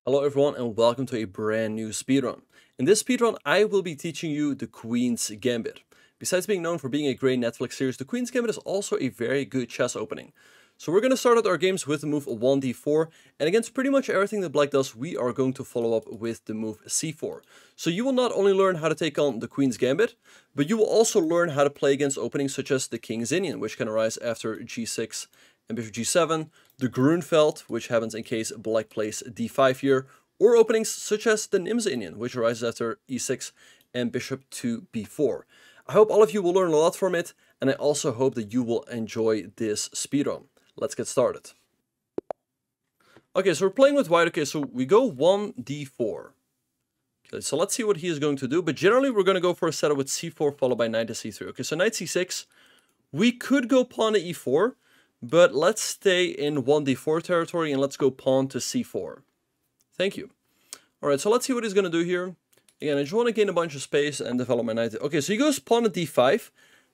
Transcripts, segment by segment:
Hello everyone and welcome to a brand new speedrun. In this speedrun I will be teaching you the Queen's Gambit. Besides being known for being a great Netflix series, the Queen's Gambit is also a very good chess opening. So we're going to start out our games with the move 1d4, and against pretty much everything that black does we are going to follow up with the move c4. So you will not only learn how to take on the Queen's Gambit, but you will also learn how to play against openings such as the King's Indian, which can arise after g6 and bishop g7, the Grunfeld, which happens in case black plays d5 here, or openings such as the Nimzo-Indian, which arises after e6 and bishop to b4. I hope all of you will learn a lot from it, and I also hope that you will enjoy this speedrun. Let's get started. Okay, so we're playing with white. Okay, so we go 1d4. Okay, so let's see what he is going to do, but generally we're going to go for a setup with c4 followed by knight to c3. Okay, so knight c6. We could go pawn to e4, but let's stay in 1d4 territory and let's go pawn to c4. Thank you. Alright, so let's see what he's going to do here. Again, I just want to gain a bunch of space and develop my knight. Okay, so he goes pawn to d5.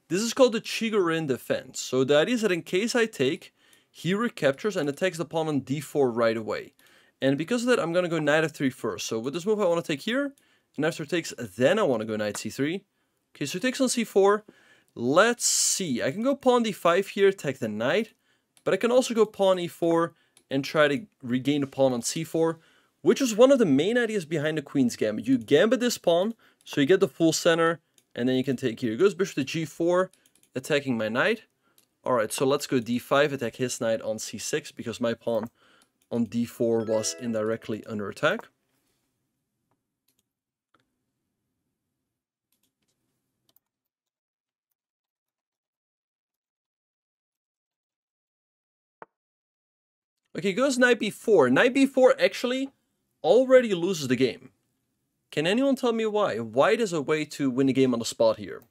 This is called the Hikaru Defense. So the idea is that in case I take, he recaptures and attacks the pawn on d4 right away. And because of that, I'm going to go knight f3 first. So with this move, I want to take here. And after it takes, then I want to go knight c3. Okay, so he takes on c4. Let's see. I can go pawn d5 here, attack the knight. But I can also go pawn e4 and try to regain the pawn on c4, which is one of the main ideas behind the Queen's Gambit. You gambit this pawn, so you get the full center, and then you can take here. He goes bishop to g4, attacking my knight. Alright, so let's go d5, attack his knight on c6, because my pawn on d4 was indirectly under attack. Okay, goes knight b4. Knight b4 actually already loses the game. Can anyone tell me why? White is a way to win the game on the spot here.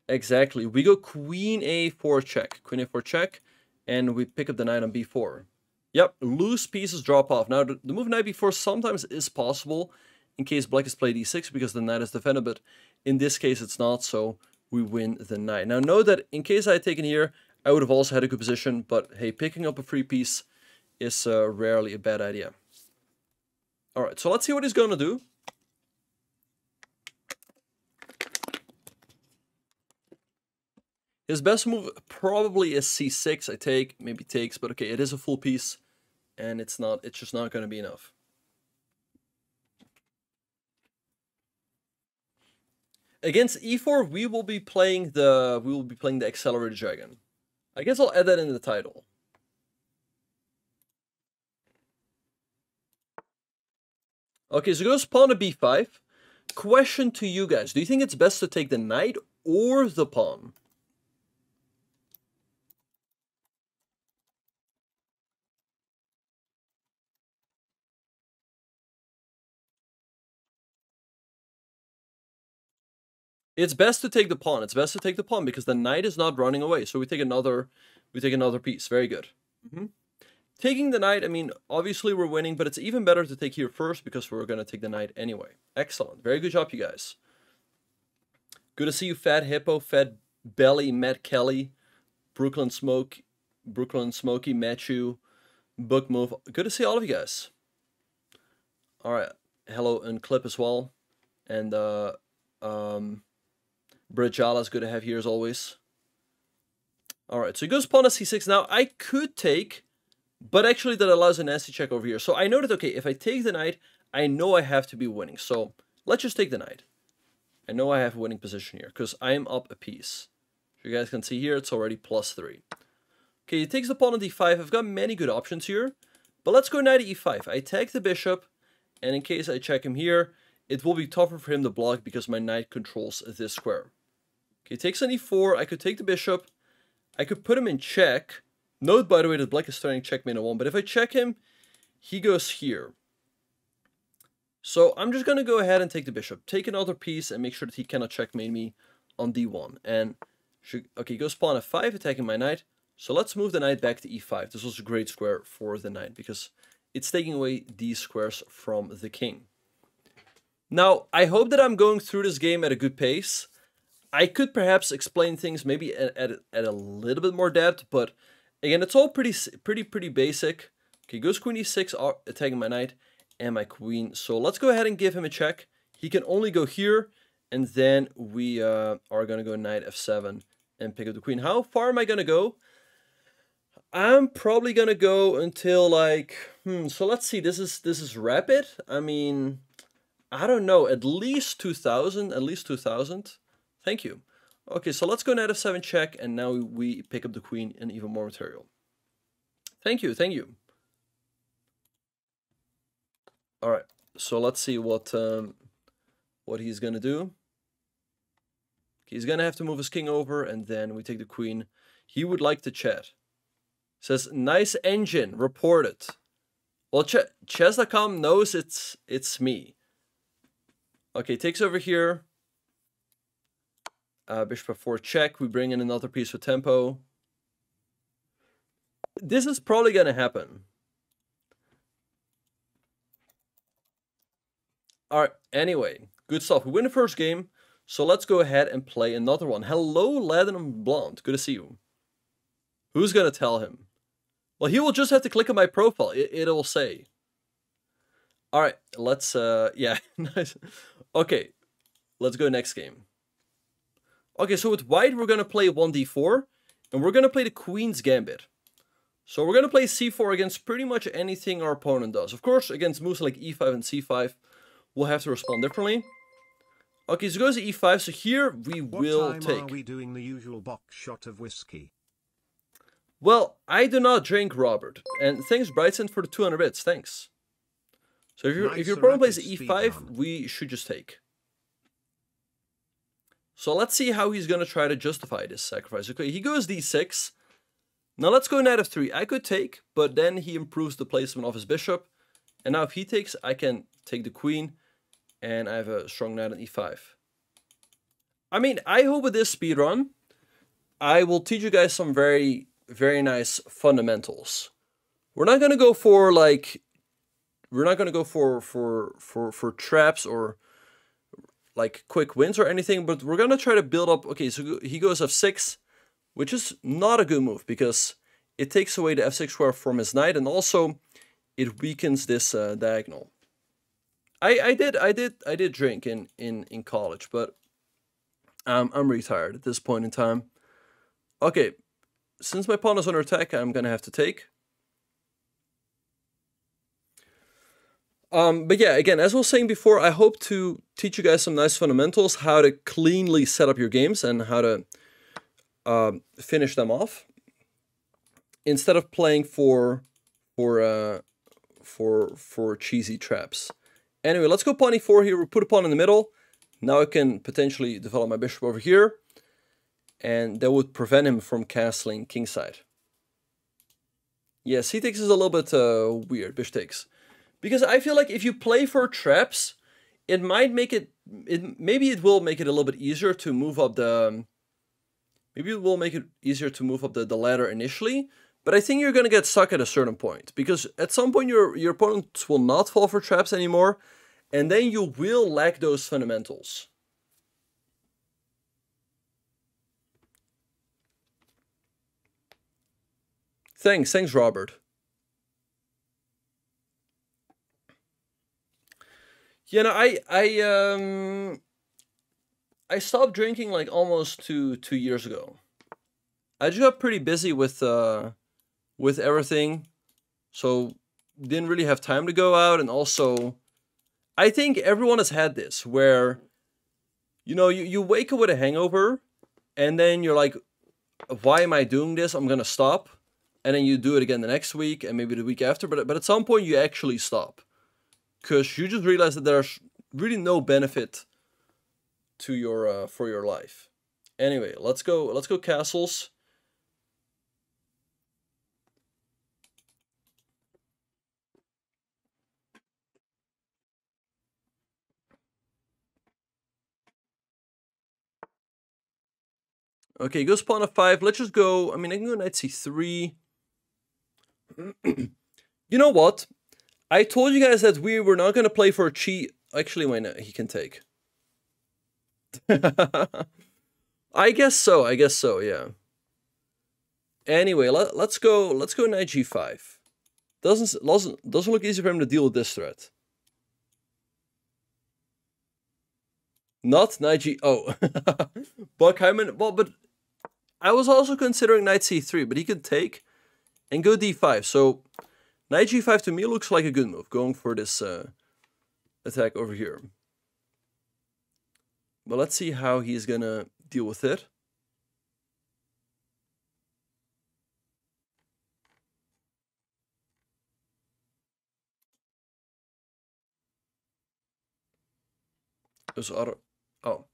Exactly. We go queen a4 check. Queen a4 check. And we pick up the knight on b4. Yep, loose pieces drop off. Now, the move knight b4 sometimes is possible in case black has played e6 because the knight is defended. But in this case, it's not, so we win the knight. Now, know that in case I had taken here, I would have also had a good position. But hey, picking up a free piece is rarely a bad idea. Alright, so let's see what he's going to do. His best move probably is c6. I take, maybe takes, but okay, it is a full piece, and it's just not going to be enough. Against e4, we will be playing the accelerated dragon. I guess I'll add that in the title. Okay, so it goes pawn to b5. Question to you guys: do you think it's best to take the knight or the pawn? It's best to take the pawn. It's best to take the pawn because the knight is not running away. So we take another piece. Very good. Taking the knight, I mean, obviously we're winning, but it's even better to take here first because we're going to take the knight anyway. Excellent. Very good job, you guys. Good to see you, Fat Hippo, Fat Belly, Matt Kelly, Brooklyn Smokey, Matthew, Book Move. Good to see all of you guys. All right. Hello, and Clip as well. And, Bridjala is good to have here as always. Alright, so he goes pawn to c6. Now, I could take, but actually that allows a nasty check over here. So I know that, okay, if I take the knight, I know I have to be winning. So let's just take the knight. I know I have a winning position here because I am up a piece. So you guys can see here, it's already +3. Okay, he takes the pawn on d5. I've got many good options here. But let's go knight to e5. I take the bishop, and in case I check him here, it will be tougher for him to block because my knight controls this square. Okay, takes on e4. I could take the bishop. I could put him in check. Note, by the way, that black is starting checkmate on 1. But if I check him, he goes here. So I'm just going to go ahead and take the bishop. Take another piece and make sure that he cannot checkmate me on d1. And, okay, he goes pawn f5, attacking my knight. So let's move the knight back to e5. This was a great square for the knight because it's taking away these squares from the king. Now, I hope that I'm going through this game at a good pace. I could perhaps explain things maybe at a little bit more depth, but again, it's all pretty basic. Okay, goes queen e6, attacking my knight and my queen. So let's go ahead and give him a check. He can only go here, and then we are gonna go knight f7 and pick up the queen. How far am I gonna go? I'm probably gonna go until like so let's see. This is rapid. I mean, I don't know. At least 2000. At least 2000. Thank you. Okay, so let's go knight f7 check, and now we pick up the queen and even more material. Thank you. Thank you. All right. So let's see what he's gonna do. He's gonna have to move his king over, and then we take the queen. He would like to chat. Says, nice engine, reported. Well, chess.com knows it's me. Okay, takes over here. Bishop f4 check. We bring in another piece with tempo. This is probably going to happen. All right, anyway, good stuff. We win the first game, so let's go ahead and play another one. Hello, Latinum Blonde. Good to see you. Who's going to tell him? Well, he will just have to click on my profile. It'll say. All right, let's, yeah, nice. Okay, let's go next game. Okay, so with white, we're going to play 1d4, and we're going to play the Queen's Gambit. So we're going to play c4 against pretty much anything our opponent does. Of course, against moves like e5 and c5, we'll have to respond differently. Okay, so goes to e5, so here we will take. What time are we doing the usual box shot of whiskey? Well, I do not drink, Robert. And thanks, Bryson, for the 200 bits. Thanks. So if your opponent plays e5, we should just take. So let's see how he's going to try to justify this sacrifice. Okay, he goes d6. Now let's go knight f3. I could take, but then he improves the placement of his bishop. And now if he takes, I can take the queen. And I have a strong knight on e5. I mean, I hope with this speedrun, I will teach you guys some very nice fundamentals. We're not gonna go for like, we're not gonna go for traps or like quick wins or anything, but we're gonna try to build up. Okay, so he goes f6, which is not a good move because it takes away the f6 square from his knight, and also it weakens this diagonal. I did drink in college, but I'm retired at this point in time. Okay. Since my pawn is under attack, I'm going to have to take. But yeah, again, as I was saying before, I hope to teach you guys some nice fundamentals, how to cleanly set up your games and how to finish them off. Instead of playing for cheesy traps. Anyway, let's go pawn e4 here. We'll put a pawn in the middle. Now I can potentially develop my bishop over here. And that would prevent him from castling kingside. Yeah, c6 is a little bit weird, bishop takes. Because I feel like if you play for traps, it might make it, maybe it will make it a little bit easier to move up the, the ladder initially. But I think you're going to get stuck at a certain point. Because at some point your opponent will not fall for traps anymore. And then you will lack those fundamentals. Thanks, Robert. You know, I stopped drinking like almost two years ago. I just got pretty busy with everything, so didn't really have time to go out, and also, I think everyone has had this where, you know, you wake up with a hangover, and then you're like, why am I doing this? I'm gonna stop. And then you do it again the next week and maybe the week after. But at some point you actually stop. Because you just realize that there's really no benefit to your for your life. Anyway, let's go castles. Okay, goes pawn f5. Let's just go. I mean, I can go knight c3. You know what? I told you guys that we were not going to play for a cheat. Actually, wait, no, he can take. I guess so, yeah. Anyway, let's go knight g5. Doesn't look easy for him to deal with this threat. Not knight g... Oh. Bok-Hyman... Well, but I was also considering knight c3, but he could take and go d5. So knight g5 to me looks like a good move, going for this attack over here. But let's see how he's gonna deal with it. There's other... Oh.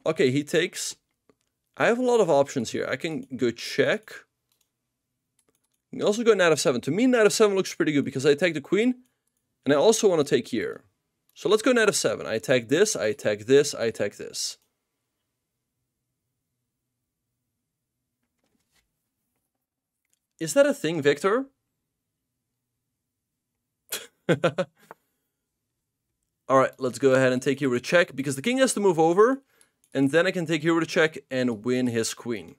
Okay, he takes... I have a lot of options here. I can go check. I can also go knight f7. To me, knight f7 looks pretty good because I attack the queen. And I also want to take here. So let's go knight f7. I attack this, I attack this, I attack this. Is that a thing, Victor? Alright, let's go ahead and take here with a check, because the king has to move over, and then I can take here with a check and win his queen.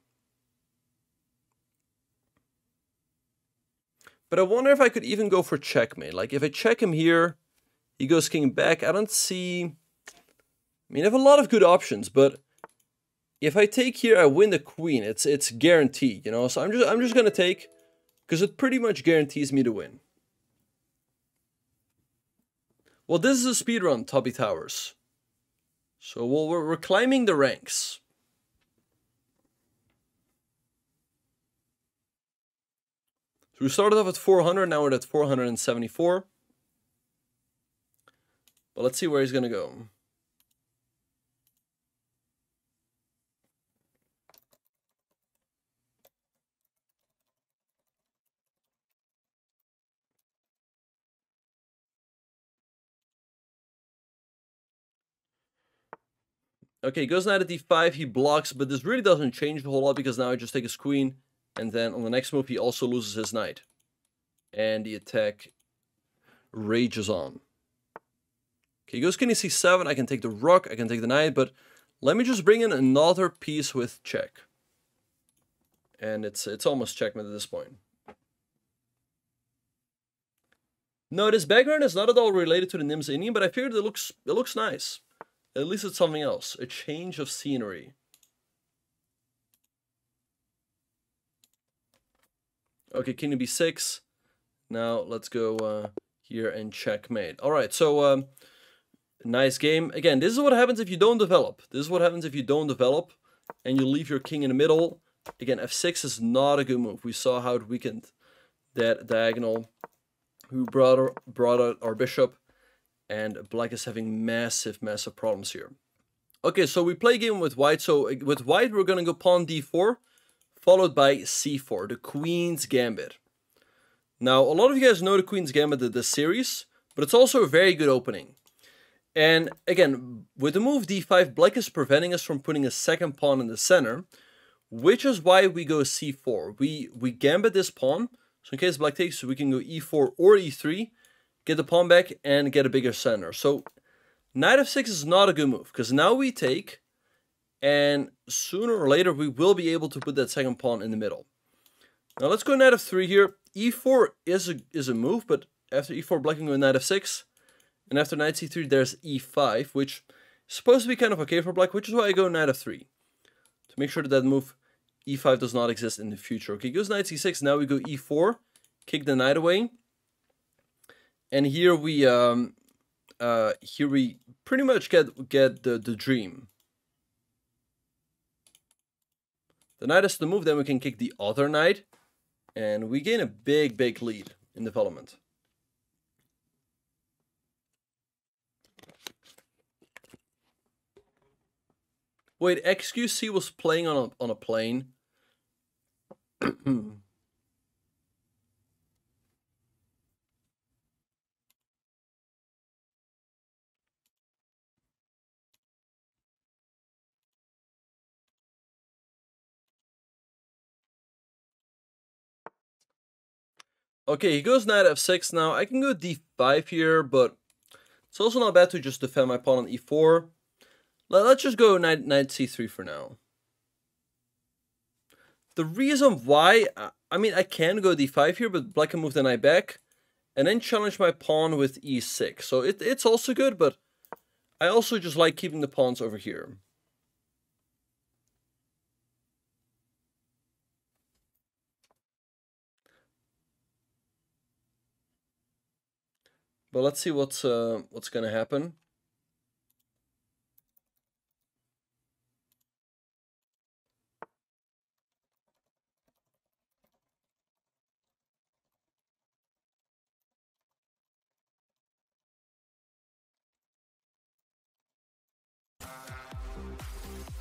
But I wonder if I could even go for checkmate. Like, if I check him here, he goes king back. I don't see... I mean, I have a lot of good options, but if I take here, I win the queen. It's guaranteed, you know? So I'm just gonna take, because it pretty much guarantees me to win. Well, this is a speedrun, Toppy Towers. So we're climbing the ranks. So we started off at 400, now we're at 474. But let's see where he's gonna go. Okay, he goes knight at d5, he blocks, but this really doesn't change a whole lot because now I just take his queen, and then on the next move he also loses his knight. And the attack rages on. Okay, he goes king c7, I can take the rook, I can take the knight, but let me just bring in another piece with check. And it's almost checkmate at this point. No, this background is not at all related to the Nimzo-Indian, but I figured it looks nice. At least it's something else. A change of scenery. Okay, king to b6. Now let's go here and checkmate. Alright, so nice game. Again, this is what happens if you don't develop. This is what happens if you don't develop and you leave your king in the middle. Again, f6 is not a good move. We saw how it weakened that diagonal. We brought out our bishop. And black is having massive problems here. Okay, so we play a game with white. So with white, we're going to go pawn d4, followed by c4, the Queen's Gambit. Now, a lot of you guys know the Queen's Gambit, this series, but it's also a very good opening. And again, with the move d5, black is preventing us from putting a second pawn in the center, which is why we go c4. We gambit this pawn, so in case black takes, we can go e4 or e3, get the pawn back, and get a bigger center. So knight f6 is not a good move, because now we take, and sooner or later we will be able to put that second pawn in the middle. Now let's go knight f3 here. e4 is a move, but after e4, black can go knight f6, and after knight c3, there's e5, which is supposed to be kind of okay for black, which is why I go knight f3, to make sure that that move e5 does not exist in the future. Okay, goes knight c6, now we go e4, kick the knight away. And here we pretty much get the dream. The knight has to move, then we can kick the other knight, and we gain a big lead in development. Wait, XQC was playing on a plane. Okay, he goes knight f6 now. I can go d5 here, but it's also not bad to just defend my pawn on e4. Let's just go knight c3 for now. The reason why, I mean, I can go d5 here, but black can move the knight back, and then challenge my pawn with e6. So it's also good, but I also just like keeping the pawns over here. But let's see what's gonna happen.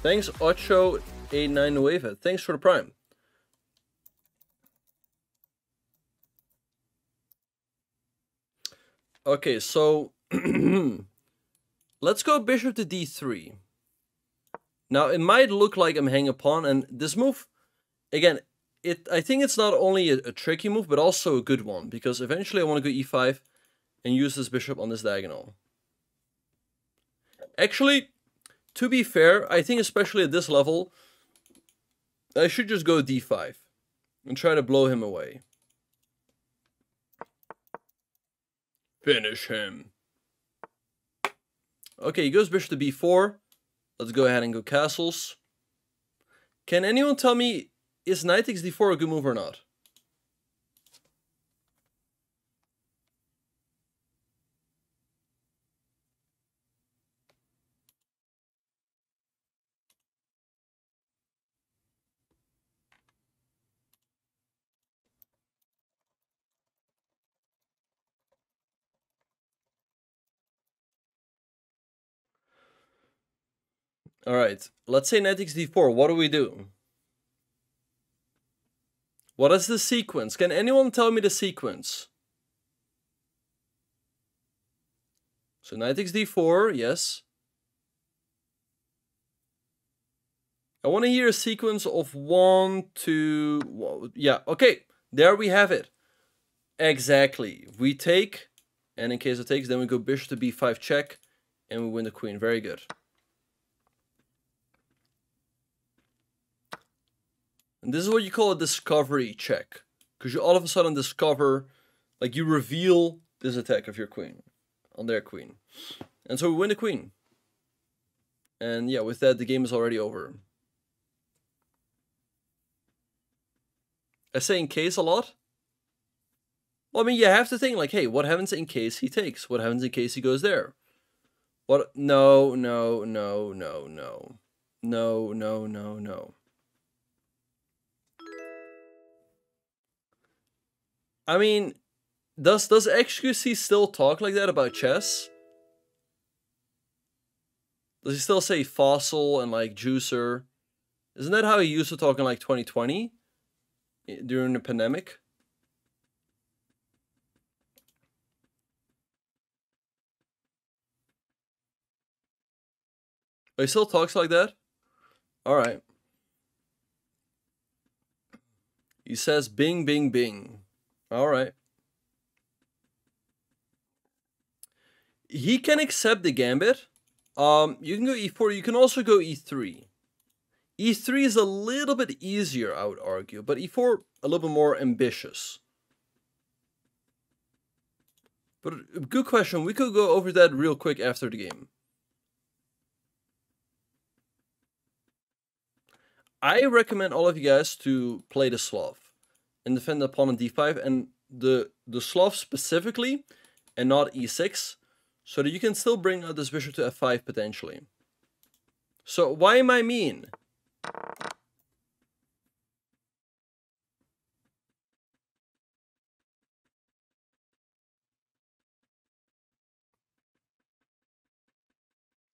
Thanks, Ocho89 Nueva. Thanks for the prime. Okay, so let's go bishop to d3. Now, it might look like I'm hanging a pawn, and this move, again, I think it's not only a tricky move, but also a good one, because eventually I want to go e5 and use this bishop on this diagonal. Actually, to be fair, I think especially at this level, I should just go d5 and try to blow him away. Finish him. Okay, he goes bishop to b4. Let's go ahead and go castles. Can anyone tell me, is knight takes d4 a good move or not? Alright, let's say knight takes d4. What do we do? What is the sequence? Can anyone tell me the sequence? So knight takes d4, yes. I want to hear a sequence of 1, 2, yeah, okay. There we have it. Exactly. We take, and in case it takes, then we go bishop to b5 check, and we win the queen. Very good. And this is what you call a discovery check. Because you all of a sudden discover, like you reveal this attack of your queen on their queen. And so we win the queen. And yeah, with that, the game is already over. I say in case a lot. Well, I mean, you have to think like, hey, what happens in case he takes? What happens in case he goes there? What? No, no, no, no, no. No, no, no, no. I mean, does XQC still talk like that about chess? Does he still say fossil and like juicer? Isn't that how he used to talk in like 2020 during the pandemic? But he still talks like that? Alright. He says bing, bing, bing. Alright. He can accept the gambit. You can go e4. You can also go e3. e3 is a little bit easier, I would argue. But e4, a little bit more ambitious. But good question. We could go over that real quick after the game. I recommend all of you guys to play the Slav and defend the pawn on d5 and the Slav specifically and not e6 so that you can still bring out this bishop to f5 potentially. So why am I mean?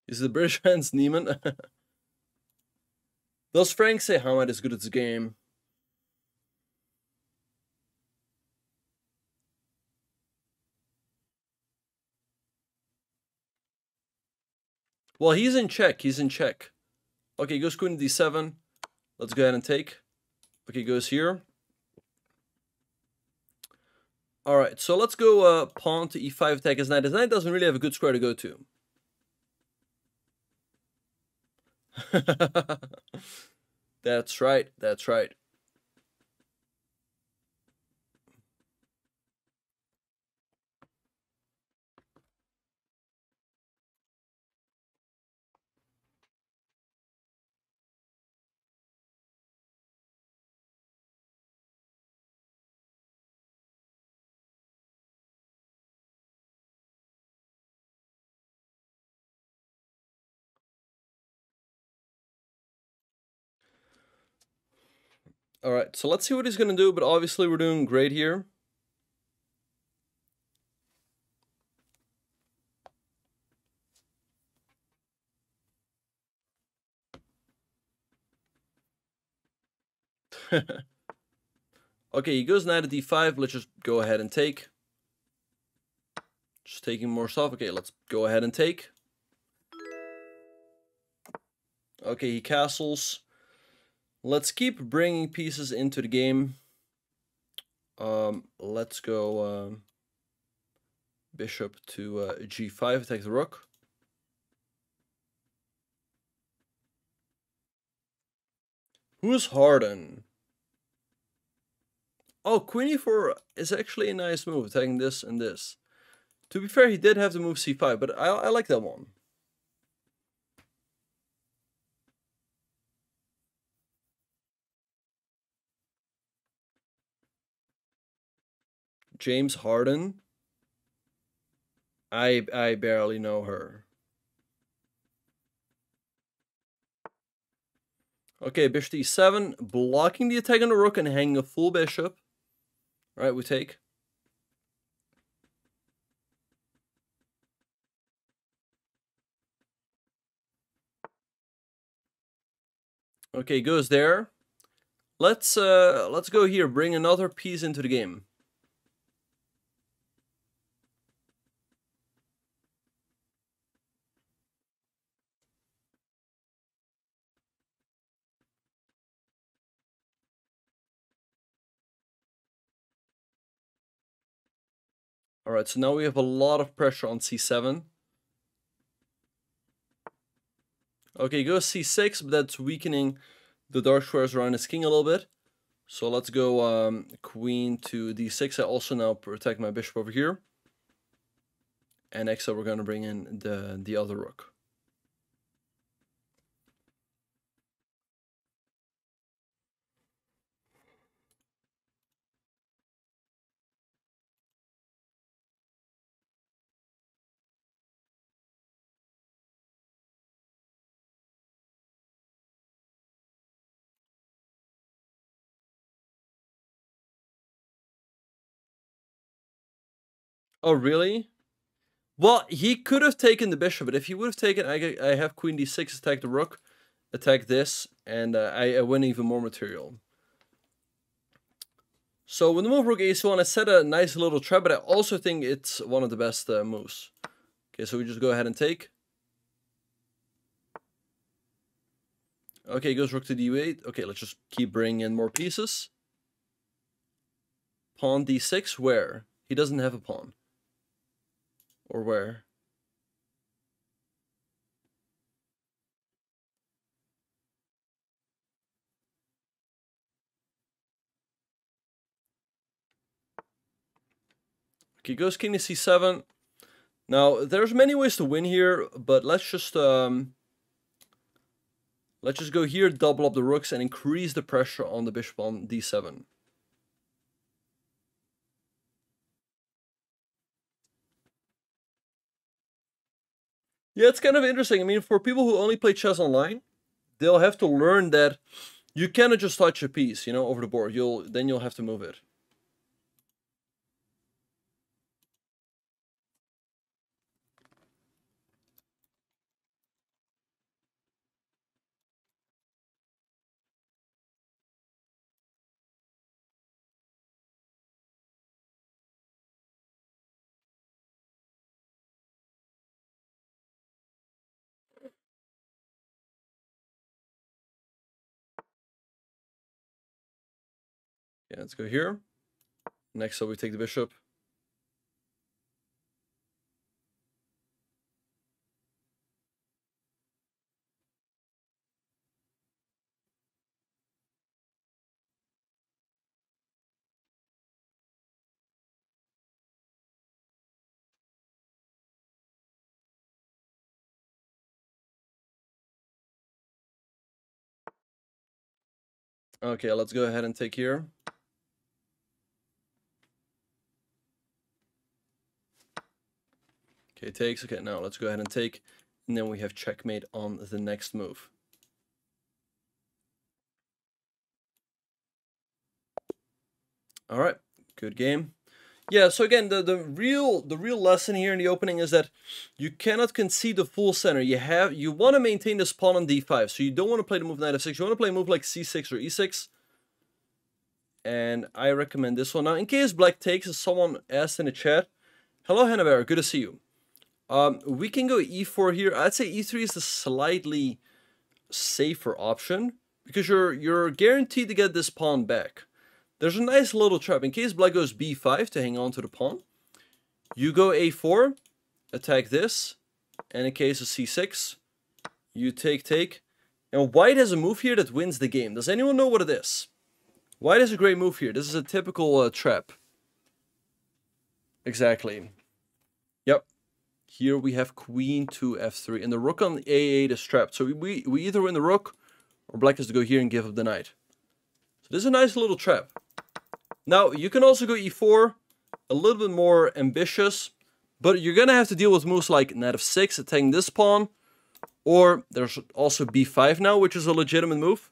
Is the British Hans Neiman? Does Frank say how is good at this game? Well, he's in check. He's in check. Okay, goes queen to d7. Let's go ahead and take. Okay, goes here. Alright, so let's go pawn to e5 attack his knight. His knight doesn't really have a good square to go to. That's right, that's right. Alright, so let's see what he's going to do, but obviously we're doing great here. Okay, he goes knight to d5. Let's just go ahead and take. Just taking more stuff. Okay, let's go ahead and take. Okay, he castles. Let's keep bringing pieces into the game. Let's go bishop to g5, attack the rook. Who's Harden? Oh, queen e4 is actually a nice move, attacking this and this. To be fair, he did have to move c5, but I like that one. James Harden. I barely know her. Okay, bishop d7, blocking the attack on the rook and hanging a full bishop. All right, we take. Okay, goes there. Let's go here, bring another piece into the game. All right, so now we have a lot of pressure on c7. Okay, goes c6, but that's weakening the dark squares around his king a little bit. So let's go queen to d6. I also now protect my bishop over here. And next up, we're going to bring in the other rook. Oh, really? Well, he could have taken the bishop, but if he would have taken, I have queen d6, attack the rook, attack this, and I win even more material. So with the move rook a1, I set a nice little trap, but I also think it's one of the best moves. Okay, so we just go ahead and take. Okay, goes rook to d8. Okay, let's just keep bringing in more pieces. Pawn d6, where? He doesn't have a pawn. Or where? Okay, goes king to c7. Now, there's many ways to win here, but let's just go here, double up the rooks, and increase the pressure on the bishop on d7. Yeah, it's kind of interesting. I mean, for people who only play chess online, they'll have to learn that you cannot just touch a piece, you know, over the board. Then you'll have to move it. Yeah, let's go here. Next up, we take the bishop. Okay, let's go ahead and take here. Okay, takes. Okay, now let's go ahead and take. And then we have checkmate on the next move. All right, good game. Yeah, so again, the real lesson here in the opening is that you cannot concede the full center. You want to maintain this pawn on d5, so you don't want to play the move knight f6. You want to play a move like c6 or e6. And I recommend this one. Now, in case black takes, as someone asked in the chat, hello Hannah, good to see you. We can go e4 here. I'd say e3 is the slightly safer option because you're guaranteed to get this pawn back. There's a nice little trap. In case black goes b5 to hang on to the pawn, you go a4, attack this, and in case of c6, you take. And white has a move here that wins the game. Does anyone know what it is? White has a great move here. This is a typical trap. Exactly. Yep. Here we have queen to f3, and the rook on a8 is trapped. So we either win the rook, or black has to go here and give up the knight. So this is a nice little trap. Now, you can also go e4, a little bit more ambitious, but you're going to have to deal with moves like knight f6, attacking this pawn, or there's also b5 now, which is a legitimate move.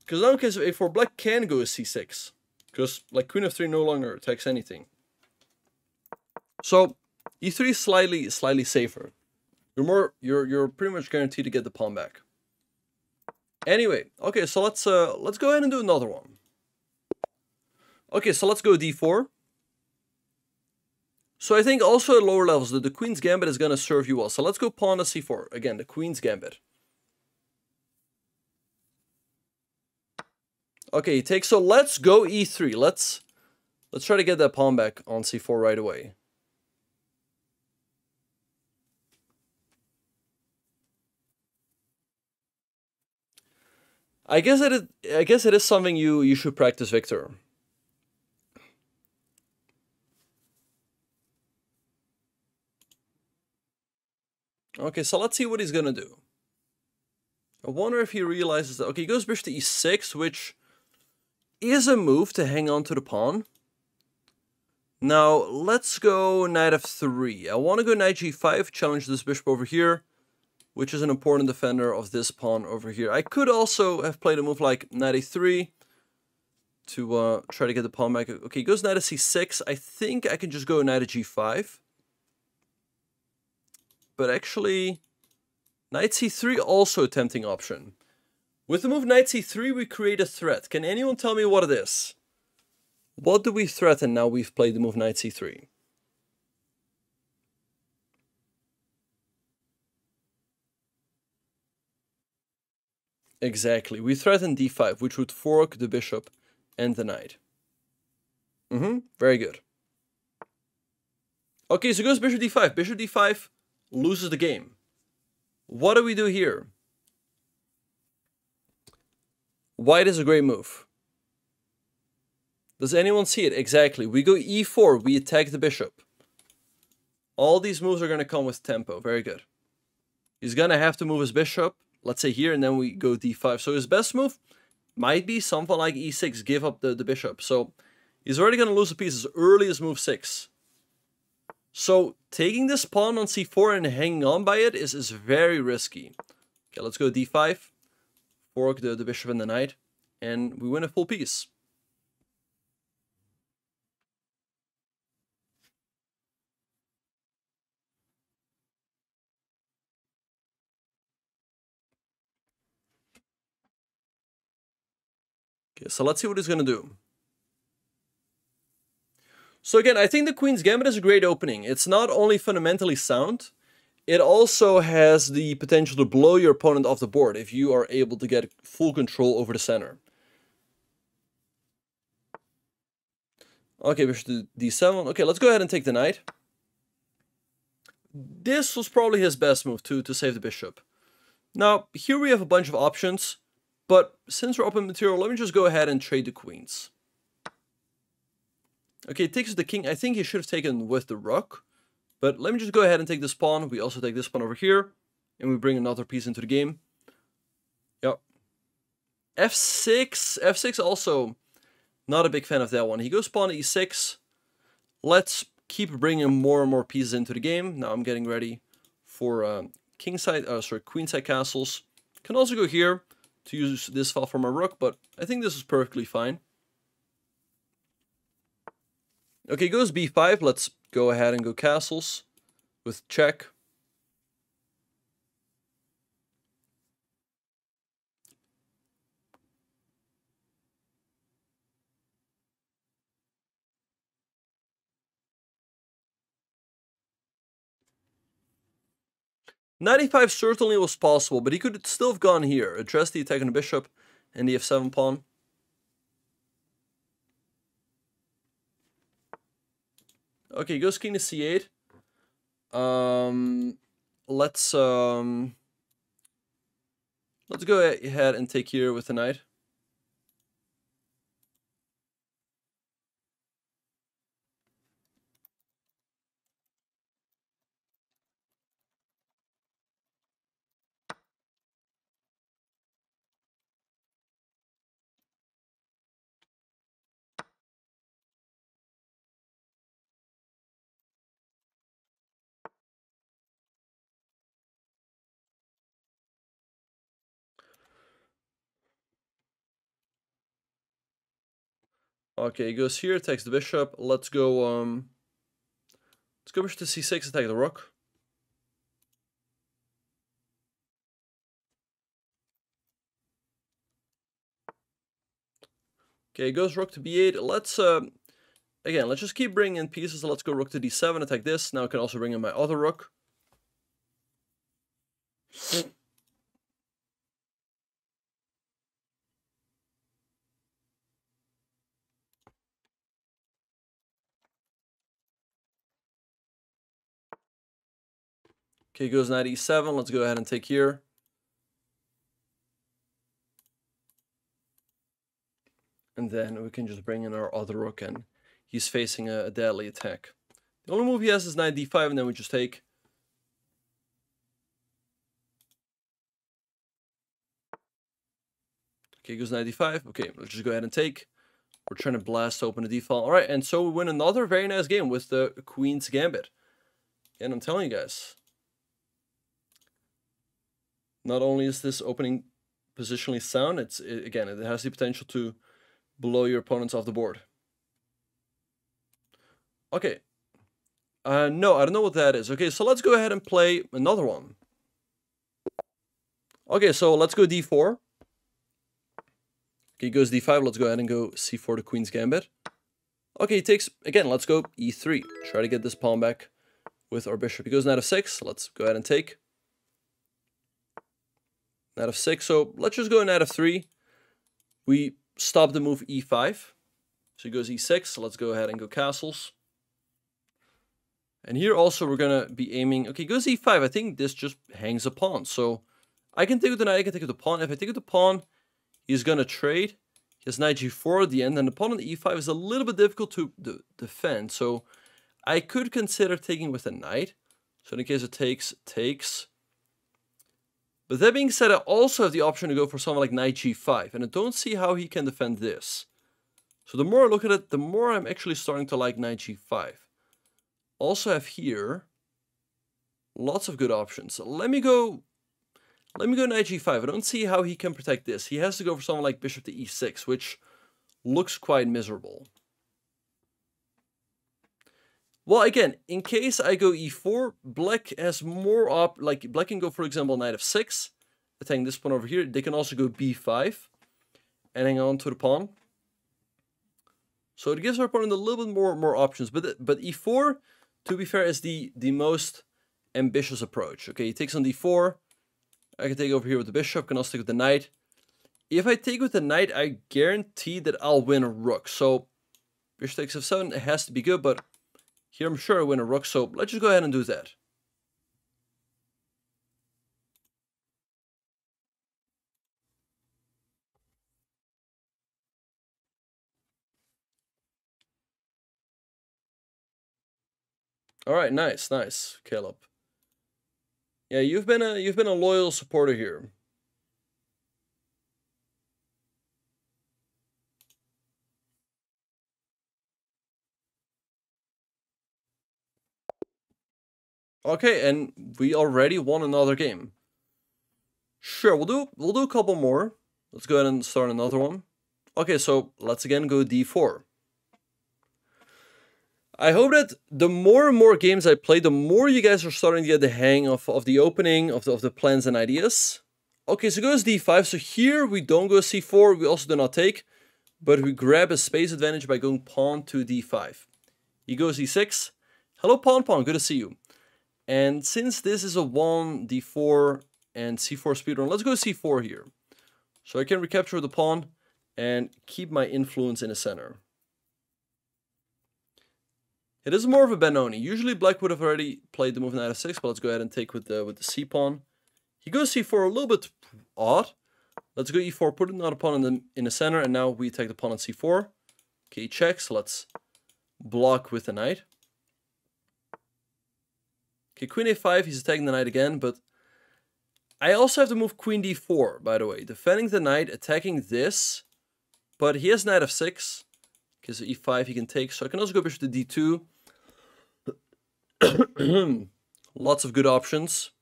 Because now in case of a4, black can go c6, because like queen f3 no longer attacks anything. So e3 is slightly safer. You're pretty much guaranteed to get the pawn back. Anyway, okay, so let's go ahead and do another one. Okay, so let's go d4. So I think also at lower levels that the queen's gambit is going to serve you well. So let's go pawn to c4. Again, the queen's gambit. Okay, he takes, so let's go e3. Let's try to get that pawn back on c4 right away. I guess it is something you should practice, Victor. Okay, so let's see what he's gonna do. I wonder if he realizes that. Okay, he goes bishop to e6, which is a move to hang on to the pawn. Now, let's go knight f3. I want to go knight g5, challenge this bishop over here, which is an important defender of this pawn over here. I could also have played a move like knight a3 to try to get the pawn back. Okay, he goes knight to c6. I think I can just go knight to g5. But actually, knight c3 also a tempting option. With the move knight c3, we create a threat. Can anyone tell me what it is? What do we threaten now we've played the move knight c3? Exactly. We threaten d5, which would fork the bishop and the knight. Very good. Okay, so goes bishop d5. Bishop d5 loses the game. What do we do here? White is a great move. Does anyone see it? Exactly. We go e4. We attack the bishop. All these moves are going to come with tempo. Very good. He's going to have to move his bishop. Let's say here, and then we go d5. So his best move might be something like e6. Give up the bishop. So he's already going to lose a piece as early as move 6. So taking this pawn on c4 and hanging on by it is very risky. Okay, let's go d5. Fork the bishop and the knight. And we win a full piece. Okay, so let's see what he's going to do. So again, I think the Queen's Gambit is a great opening. It's not only fundamentally sound, it also has the potential to blow your opponent off the board if you are able to get full control over the center. Okay, bishop to d7. Okay, let's go ahead and take the knight. This was probably his best move to save the bishop. Now, here we have a bunch of options, but since we're up in material, let me just go ahead and trade the queens. Okay, it takes the king. I think he should have taken with the rook, but let me just go ahead and take this pawn. We also take this pawn over here, and we bring another piece into the game. Yep. f6. f6 also not a big fan of that one. He goes pawn to e6. Let's keep bringing more and more pieces into the game. Now I'm getting ready for queenside castles. Can also go here to use this file for my rook, but I think this is perfectly fine. Okay, goes b5. Let's go ahead and go castles with check. Knight e5 certainly was possible, but he could still have gone here, addressed the attack on the bishop and the f7 pawn. Okay, he goes king to c8. Let's go ahead and take here with the knight. Okay, he goes here, takes the bishop. Let's go bishop to c6, attack the rook. Okay, goes rook to b8. Let's again, let's just keep bringing in pieces. Let's go rook to d7, attack this. Now I can also bring in my other rook. Okay, goes knight e7. Let's go ahead and take here. And then we can just bring in our other rook, and he's facing a deadly attack. The only move he has is knight d5, and then we just take. Okay, goes knight d5. Okay, let's just go ahead and take. We're trying to blast open the d-file. All right, and so we win another very nice game with the Queen's Gambit. And I'm telling you guys, not only is this opening positionally sound, it has the potential to blow your opponents off the board. Okay. No, I don't know what that is. Okay, so let's go ahead and play another one. Okay, so let's go d4. Okay, he goes d5. Let's go ahead and go c4 to Queen's Gambit. Okay, he takes, again, let's go e3. Try to get this pawn back with our bishop. He goes knight f6. Let's go ahead and take. Knight f6. So let's just go knight f3. We stop the move e5. So he goes e6. So let's go ahead and go castles. And here also we're going to be aiming. Okay, he goes e5. I think this just hangs a pawn. So I can take with the knight. I can take with the pawn. If I take with the pawn, he's going to trade. He has knight g4 at the end. And the pawn on the e5 is a little bit difficult to defend. So I could consider taking with a knight. So in case it takes. But that being said, I also have the option to go for something like knight g5. And I don't see how he can defend this. So the more I look at it, the more I'm actually starting to like knight g5. Also have here lots of good options. So let me go knight g5. I don't see how he can protect this. He has to go for something like bishop to e6, which looks quite miserable. Well, again, in case I go e4, black has more like black can go, for example, knight f6, attacking this pawn over here. They can also go b5 and hang on to the pawn. So it gives our opponent a little bit more options. But e4, to be fair, is the most ambitious approach. Okay, he takes on d4. I can take over here with the bishop. Can also take with the knight. If I take with the knight, I guarantee that I'll win a rook. So bishop takes f7. It has to be good, but here I'm sure I win a rook. So let's just go ahead and do that. All right, nice, Caleb. Yeah, you've been a loyal supporter here. Okay, and we already won another game. Sure, we'll do a couple more. Let's go ahead and start another one. Okay, so let's again go d4. I hope that the more and more games I play, the more you guys are starting to get the hang of the opening, of the plans and ideas. Okay, so goes d5. So here we don't go c4, we also do not take, but we grab a space advantage by going pawn to d5. He goes e6. Hello pawn, good to see you. And since this is a 1, d4, and c4 speedrun, let's go c4 here. So I can recapture the pawn and keep my influence in the center. It is more of a Benoni. Usually black would have already played the move knight f6, but let's go ahead and take with the c pawn. He goes c4, a little bit odd. Let's go e4, put another pawn in the center, and now we take the pawn on c4. Okay, he checks. Let's block with the knight. Okay, queen a5, he's attacking the knight again, but I also have to move queen d4, by the way. Defending the knight, attacking this, but he has knight f6. Okay, so e5 he can take, so I can also go bishop to d2. Lots of good options.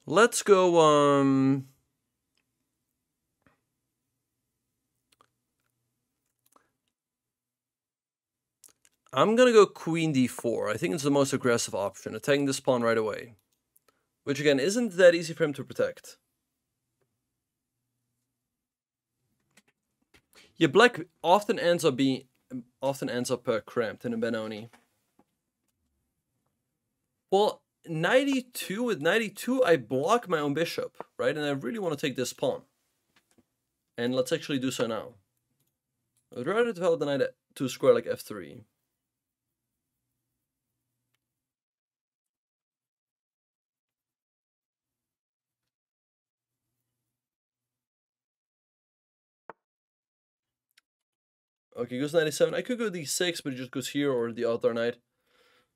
Let's go, I'm gonna go queen d4. I think it's the most aggressive option, attacking this pawn right away. Which again, isn't that easy for him to protect. Yeah, black often ends up cramped in a Benoni. Well, knight e2, with knight e2, I block my own bishop, right? And I really want to take this pawn. And let's actually do so now. I would rather develop the knight to a square like f3. Okay, goes 97. I could go d6, but it just goes here, or the other knight.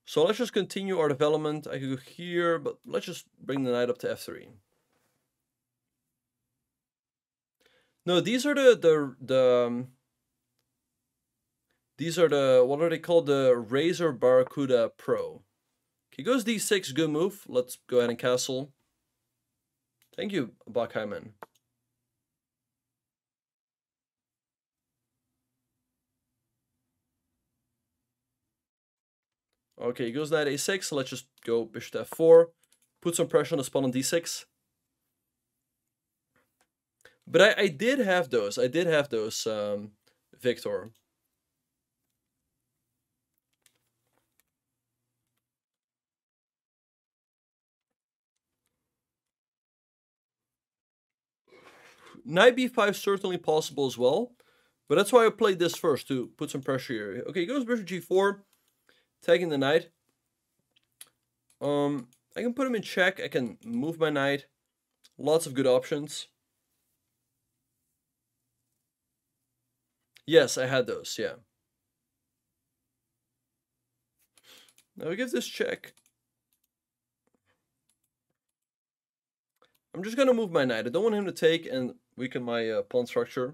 So let's just continue our development. I could go here, but let's just bring the knight up to f3. No, these are these are the, what are they called? The Razor Barracuda Pro. Okay, goes d6, good move. Let's go ahead and castle. Thank you, Bachheimen. Okay, he goes knight a6, so let's just go bishop to f4. Put some pressure on the pawn on d6. But I did have those. Victor. Knight b5 certainly possible as well. But that's why I played this first, to put some pressure here. Okay, he goes bishop g4. Taking the knight. I can put him in check. I can move my knight. Lots of good options. Yes, I had those, yeah. Now we give this check. I'm just going to move my knight. I don't want him to take and weaken my pawn structure.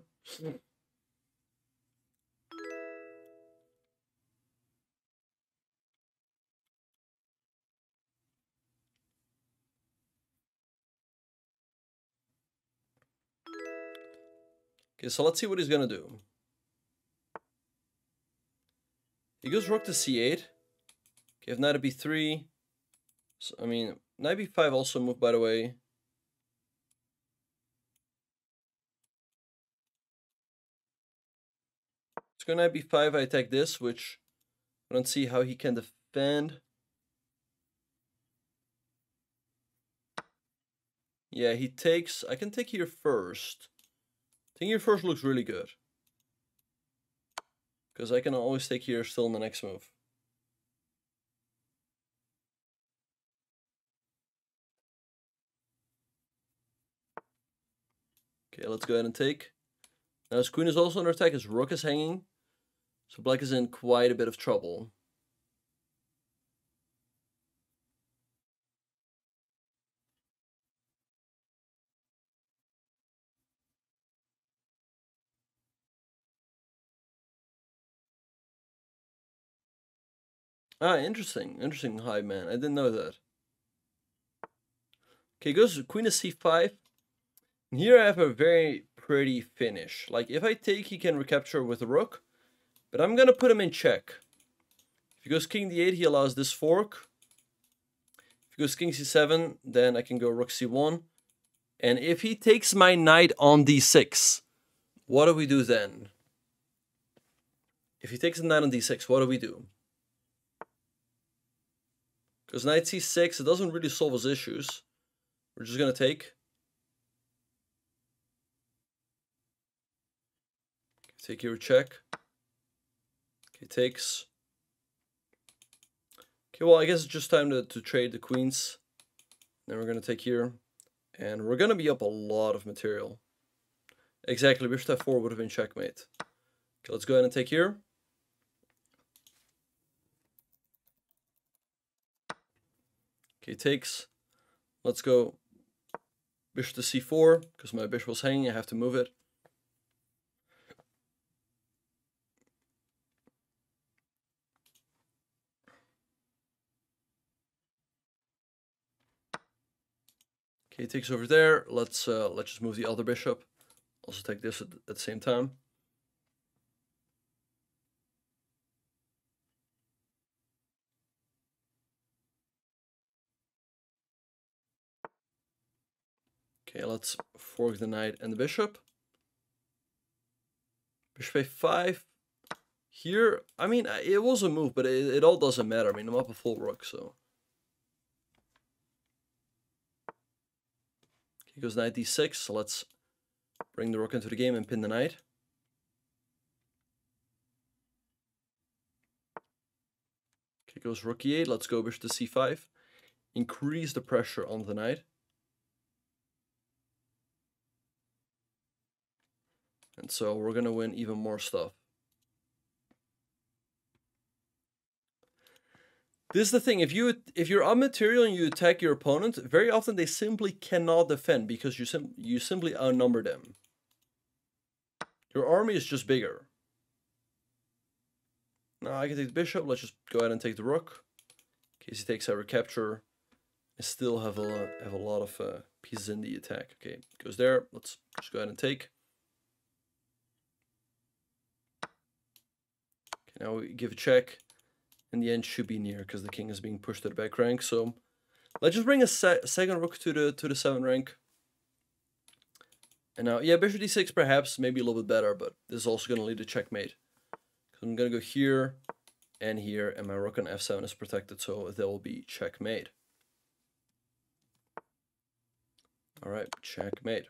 Okay, so let's see what he's going to do. He goes rook to c8. Okay, if knight to b3. So, I mean, knight b5 also moved, by the way. Let's go knight b5. I attack this, which I don't see how he can defend. Yeah, he takes. I can take here first. Taking here first looks really good. Because I can always take here still in the next move. Okay, let's go ahead and take. Now his queen is also under attack, his rook is hanging. So black is in quite a bit of trouble. Ah, interesting. Interesting high, man. I didn't know that. Okay, goes queen to c5. And here I have a very pretty finished. Like, if I take, he can recapture with the rook, but I'm gonna put him in check. If he goes king d8, he allows this fork. If he goes king c7, then I can go rook c1. And if he takes my knight on d6, what do we do then? If he takes the knight on d6, what do we do? Because knight c6, it doesn't really solve his issues. We're just going to take. Take here, check. Okay, takes. Okay, well, I guess it's just time to trade the queens. Then we're going to take here. And we're going to be up a lot of material. Exactly, bishop f4 would have been checkmate. Okay, let's go ahead and take here. Okay, takes. Let's go bishop to c4, because my bishop was hanging, I have to move it. Okay, takes over there. Let's just move the other bishop. Also take this at the same time. Okay, let's fork the knight and the bishop. Bishop a5. Here, I mean, it was a move, but it all doesn't matter. I mean, I'm up a full rook, so. He goes knight d6, so let's bring the rook into the game and pin the knight. Okay, goes rook e8, let's go bishop to c5. Increase the pressure on the knight. And so we're going to win even more stuff. This is the thing, if you're on material and you attack your opponent, very often they simply cannot defend because you simply outnumber them. Your army is just bigger. Now I can take the bishop, let's just go ahead and take the rook. In case he takes, I recapture. I still have a lot of pieces in the attack. Okay, goes there, let's just go ahead and take. Okay, now we give a check. In the end, should be near because the king is being pushed to the back rank. So let's just bring a second rook to the 7th rank. And now, yeah, bishop d6 perhaps maybe a little bit better, but this is also going to lead to checkmate. I'm going to go here, and my rook on f7 is protected, so there will be checkmate. All right, checkmate.